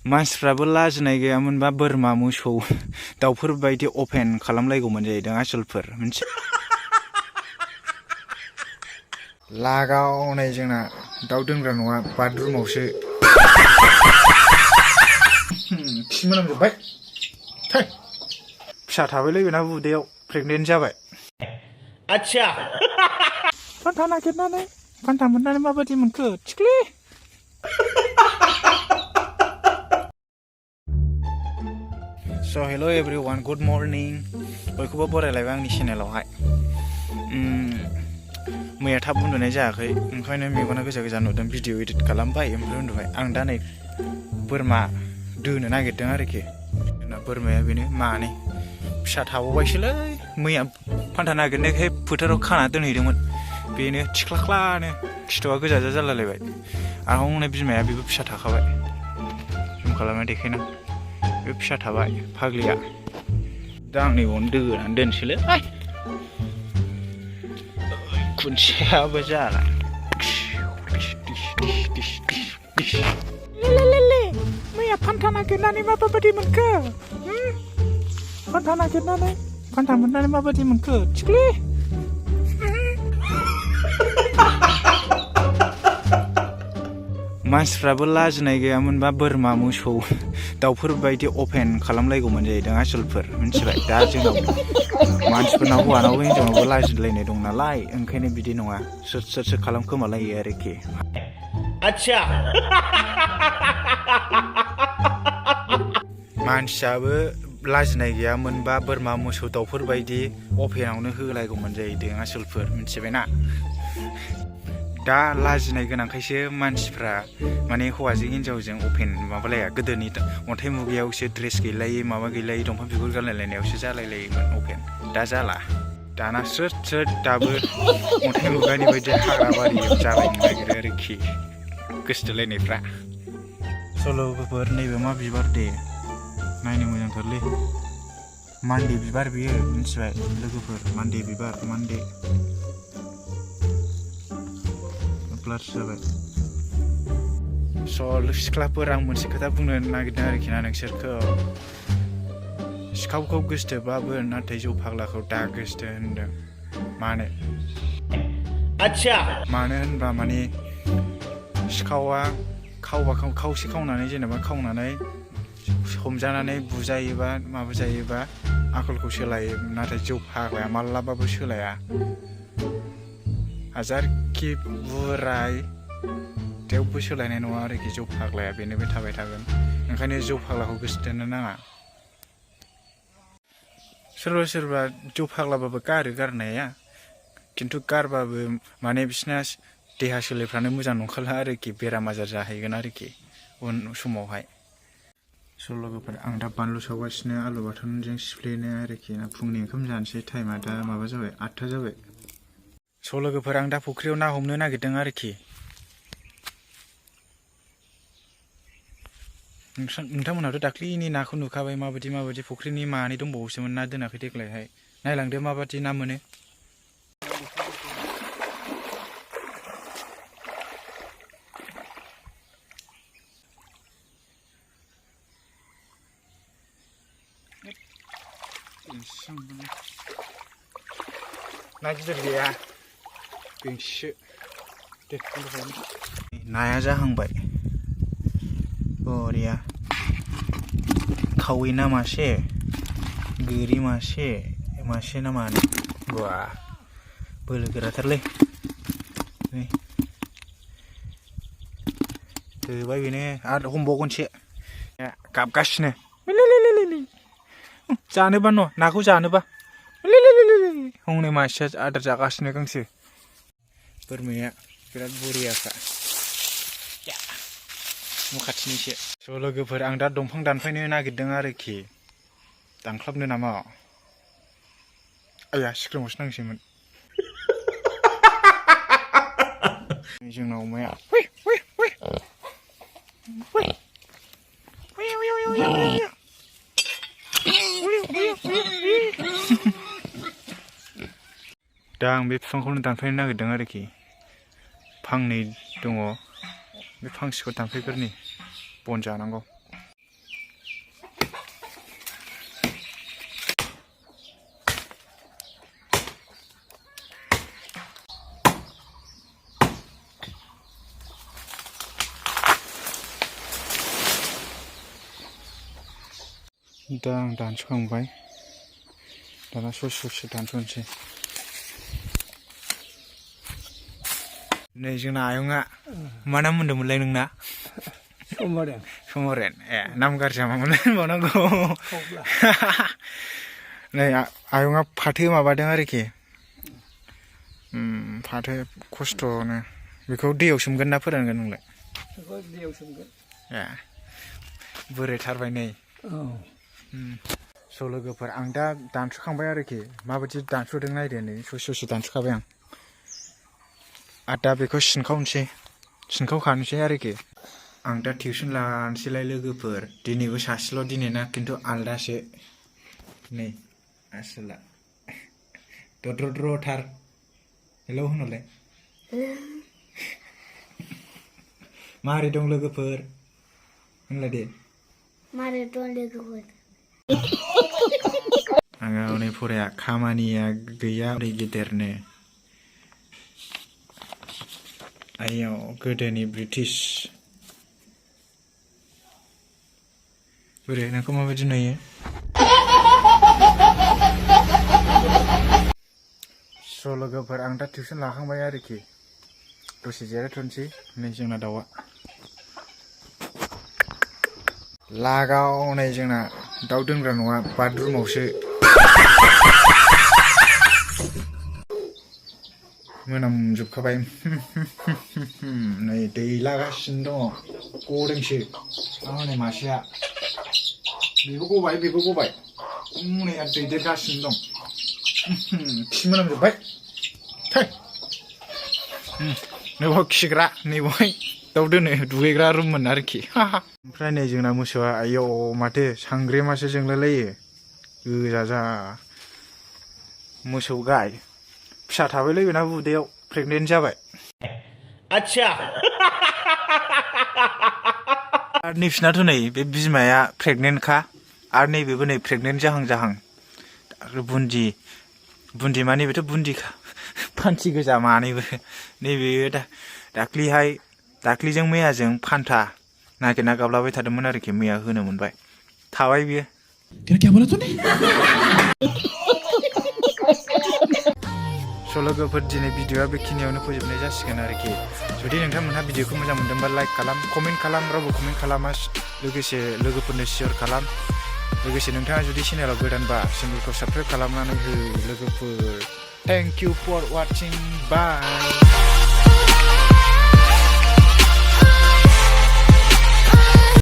मानसिफ्राबो लाजिनाय गैयामोनबा बोरमा मोसौ दाउफोर बायदि अपेन खालामलायगौमोन जाहैदों आसलफोर मोनसे लागावनाय जोंना दाउ दोनग्रा नङा बाथरुमावसो खि मोनामजोब्बाय फिसा थाबायलै बेना उदैयाव प्रेगनेन्ट जाबाय आच्छा फान्था नागिरनानै फान्था मोननानै माबायदि मोनखो थिख्लि So hello everyone, good morning. बयखौबो बरायलायबाय आंनि चेनेलावहाय मैया थाब उन्दुनाय जायाखै ओंखायनो मेगना गोजा गोजा नुदों भिडिअ एडिट खालामबाय ओमफ्राय उन्दुबाय आं दा नै बोरमा दोनो नागिरदों आरोखि बोरमाया बेनो मानै फिसा थाबावबायसोलै मैया फान्था नागिरनायखाय फोथाराव खाना दोनहैदोंमोन बेनो थिख्लाख्लानो खिथ'आ गोजाजा जालायलायबाय आरो हनै बिमाया बेबो फिसा थाखाबाय जुम खालामना देखायना बे फिसा थाबाय फाग्लिया दा आं नैबावनो दोनानै दोनसैलै खुन्थियाबो जाला मैया फान्था नागिरनानै माबायदि मोनखो फान्था नागिरनानै फान्था मोननानै माबायदि मोनखो थिख्लि मानसिफ्राबो लाजिनाय गैयामोनबा बोरमा मोसौ दाउफोर बायदि अपेन खालामलायगौमोन जाहैदों आसलफोर मिथिबाय दा जोंनाव मानसिफोरनाव हौवानावबो हिनजावनावबो लाजिलायनाय दं नालाय ओंखायनो बिदि नङा सोर खालामखोमालायो आरोखि आच्छा मानसियाबो लाजिनाय गैयामोनबा बोरमा मोसौ दाउफोर बायदि अपेनावनो होलायगौमोन जाहैदों आसलफोर मिथिबायना दा लाजिनाय गोनांखायसो मानसिफ्रा माने हौवाजों हिनजावजों अपेन माबालाया गोदोनि अन्थाइ मुगायावसो ड्रेस गैलायै माबा गैलायै दंफां बिगुर गानलायलायनायावसो जालायलायोमोन अपेन दा जाला दाना सोर दाबो अन्थाइ मुगानि बायदि हाग्रा बारियाव जालायनो नागिरो आरोखि गोसथोलायनायफ्रा सल'फोर नैबे मा बिबार दे नायनो मोजांथारलै मान्दे बिबार बियो मिथिबाय लोगोफोर मान्दे बिबार मान्दे ब्लार जाबाय सल सिख्लाफोर आं मोनसे खोथा बुंनो नागिरदों आरोखि ना नोंसोरखौ सिखावखौ गोसथोबाबो नाथाय जौ फाग्लाखौ दा गोसथो होनदों मानो आच्छा मानो होनबा माने सिखावा खावसे खावनानै जेनेबा खावनानै हमजानानै बुजायोबा माबा जायोबा आखलखौ सोलायो नाथाय जौ फाग्लाया मालाबाबो सोलाया हाजारखि बुराय थेवबो सोलायनाय नङा आरोखि जौ फाग्लाया बेनो बे थाबाय थागोन ओंखायनो जौ फाग्लाखौ गोसथोनो नाङा सोरबा जौ फाग्लाबाबो गारो गारनाया खिन्थु गारबाबो माने बिसिना देहा सोलेरफ्रानो मोजां नंखाला आरोखि बेराम आजार जाहैगोन आरोखि उन समावहाय लोगोफोर आं दा बानलु सावगासिनो आलु बाथोनजों सिफ्लेनो आरोखि ना फुंनि ओंखाम जानोसै टाइमा दा माबा जाबाय 8था जाबाय लोगोफोर आं दा फुख्रियाव ना हमनो नागिरदों आरोखि नोंथांमोनहाथ' दाख्लिनि नाखौ नुखाबाय माबायदि फुख्रिनि मानै दंबावोसोमोन ना दोनाखै देग्लायहाय नायलांदो माबायदि ना मोनो ना गिदिर गैया गंसे नाया जाहांबाय बरिया खावै ना मासे गोरि मासे ना मानै बा बोलो गोराथारलै होबाय बेनो आरो हमबावगोनसे गाबगासिनो जानोबा नाखौ जानोबा हनै मासेया आदार जागासिनो गांसो बोरमाया बिराद बुरियाखा न' खाथिनिसो लोगोफोर आं दा दंफां दानफायनो नागिरदों आरोखि दानख्लाबनो नामा आया सिख्रमावसो नांसैमोन जोंनाव अमाया दा आं बे बिफांखौनो दानफायनो नागिरदों आरोखि फांनै दङ बे फांसेखौ दानफायग्रोनि बन जानांगौ दा आं दानस'खांबाय दाना ससे दानस'नोसै नै जोंना आयंआ मा नाम होनदोंमोनलाय नोंना समरेन नाम गाज्रि मामोनलाय होनबावनांगौ नै आयंआ फाथो माबादों आरोखि फाथो खस्थ'नो बेखौ दैयाव सोमगोन ना फोरानगोन नोंलाय दैयाव सोमगोन बोरायथारबाय नै स' लोगोफोर आं दा दानस'खांबाय आरोखि माबायदि दानस'दों नायदो नै ससे दानस'खाबाय आं दा बेखौ सिनखावखानोसै आरोखि आं दा टिउसन लानोसैलाय लोगोफोर दिनैबो सासेल' दिनैना खिन्थु आलदासो नै आसोला दद्रद्रथार हेलौ होनहरलाय मारै दं लोगोफोर होनलाय दे मारै दं लोगोफोर आंहा हनै फराया खामानिया गैया ओरै गेदेरनो आइयाव गोदोनि ब्रिटिश बोरै नोंखौ माबायदि नुयो स' लोगोफोर आं दा टिउसन लाखांबाय आरोखि दसे जिरायथ'नोसै नै जोंना दाउआ लागाव नै जोंना दाउ दोनग्रा नङा बाथरुमावसो मोनामजोबखाबाय नै दै लागासिनो दङ गदोंसो हनै मासेया बेबो गबाय हनै दै देरगासिनो दं खि मोनामजोब्बाय नैबाव खिग्रा नैबावहाय दाउ दोनो दुगैग्रा रुममोन आरोखि ओमफ्राय नै जोंना मोसौआ आयौ माथो सांग्रेमासो जोंलायलायो गोजाजा मोसौ गाय फिसा थाबायलै बेना उदैयाव प्रेगनेन्ट जाबाय आच्छा आरो नैबिसिनाथ' नै बे बिमाया प्रेगनेन्टखा आरो नैबेबो नै प्रेगनेन्ट जाहां आरो बुन्दि माने बेथ' बुन्दिखा फान्थि गोजा मानैबो नैबे दाख्लिजों मैयाजों फान्था नागिरना गाबलाबाय थादोंमोन आरोखि मैया होनो मोनबाय थाबाय बियो स' लोगोफोर दिनै भिडिअआ बेखिनियावनो फोजोबनाय जासिगोन आरोखि जुदि नोंथांमोनहा भिडिअखौ मोजां मोनदोंबा लाइक खालाम कमेन्ट खालाम रावबो कमेन्ट खालामा लोगोसे लोगोफोरनो शेयार खालाम लोगोसे नोंथाङा जुदि चेनेलाव गोदानबा चेनेलखौ साबस्क्राइब खालामनानै हो लोगोफोर thank you for watching bye